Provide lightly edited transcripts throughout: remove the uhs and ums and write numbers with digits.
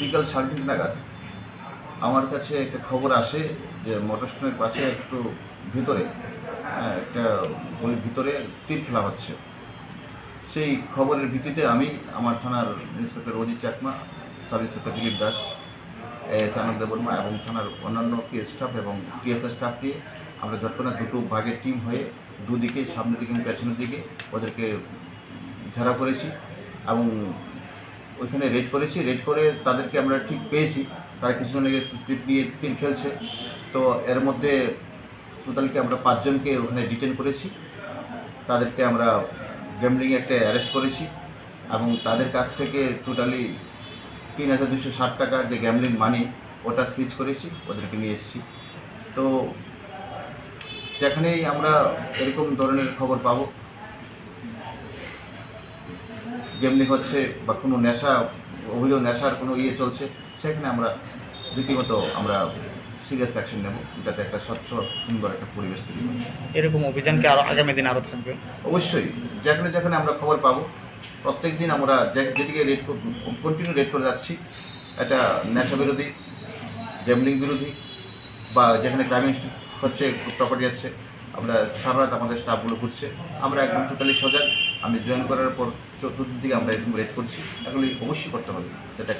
বিকাল 3:30 নাগাদ আমার কাছে একটা খবর আসে যে মোটর স্ট্যান্ডের পাশে একটু ভিতরে একটা গলির ভিতরে তীর খেলা হচ্ছে। সেই খবরের ভিত্তিতে আমি আমার থানার inspector Ajit Chakma, sub inspector Dilip Das, AS Ananda Barma এবং থানার অন্যান্য স্টাফ এবং টিএসএ স্টাফ নিয়ে আমরা ঝটপট দুটো ভাগের টিম হয়ে দুদিকে সামনের দিকে এবং পেছনের দিকে ওদেরকে ঘেরাও করেছি এবং ওইখানে রেড করেছি। রেড করে তাদেরকে আমরা ঠিক পেয়েছি, তারা কিছুজন স্লিপ নিয়ে তীর খেলছে। তো এর মধ্যে টোটালকে আমরা 5 জনকে ওখানে ডিটেন করেছি। তাদেরকে আমরা গ্যাম্বলিং অ্যাক্টে অ্যারেস্ট করেছি এবং তাদের কাছ থেকে টোটালি 3,260 টাকা যে গ্যাম্বলিং মানি ওটা সিজ করেছি, ওদেরকে নিয়ে এসেছি। তো যেখানেই আমরা এরকম ধরনের খবর পাবো, গ্যাম্বলিং হচ্ছে বা কোনো নেশা অভিযোগ নেশার কোনো চলছে, সেখানে আমরা রীতিমতো আমরা সিরিয়াস অ্যাকশন নেব, যাতে একটা স্বচ্ছ সুন্দর একটা পরিবেশ তৈরি হয়। এরকম অভিযান কি আগামী দিনে আরও থাকবে? অবশ্যই যেখানে যেখানে আমরা খবর পাবো প্রত্যেক দিন আমরা যেদিকে কন্টিনিউ রেড করে যাচ্ছি, একটা নেশা বিরোধী, গ্যাম্বলিং বিরোধী বা যেখানে ক্রাইম হচ্ছে, প্রপার্টি আছে, আমরা সারা রাত আমাদের স্টাফগুলো ঘুরছে। আমরা একদম টোটালি সজাগ। আমি জয়েন করার পর চতুর্থ দিকে আমরা এরকম রেড করছি। এগুলি অবশ্যই করতে হবে, যেটা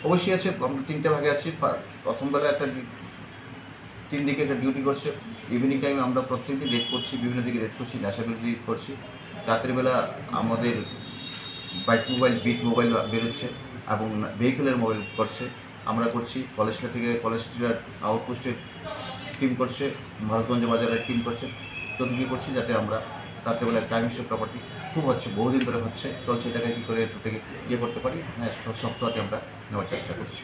অবশ্যই আছে। আমরা 3টে ভাগে আছি। প্রথম বেলা একটা 3 দিকে একটা ডিউটি করছে। ইভিনিং টাইমে আমরা প্রত্যেকদিন রেড করছি, বিভিন্ন দিকে রেড করছি, নেশা বিরোধী করছি। রাতের বেলা আমাদের বাইক মোবাইল, বিট মোবাইল বেরোচ্ছে এবং ভেহিকেলের মোবাইল করছে, আমরা করছি। কলেজটা থেকে কলেজ স্ট্রিটের আউটপোস্টের টিম করছে, মহারাজগঞ্জ বাজারের টিম করছে, চতুর্দিকে করছি, যাতে আমরা রাত্রেবেলায় ক্রাইম প্রপার্টি খুব হচ্ছে, বহুদিন ধরে হচ্ছে, চলছে, এটাকে কী করে এর থেকে করতে পারি, সপ্তাহে আমরা নেওয়ার চেষ্টা করছি।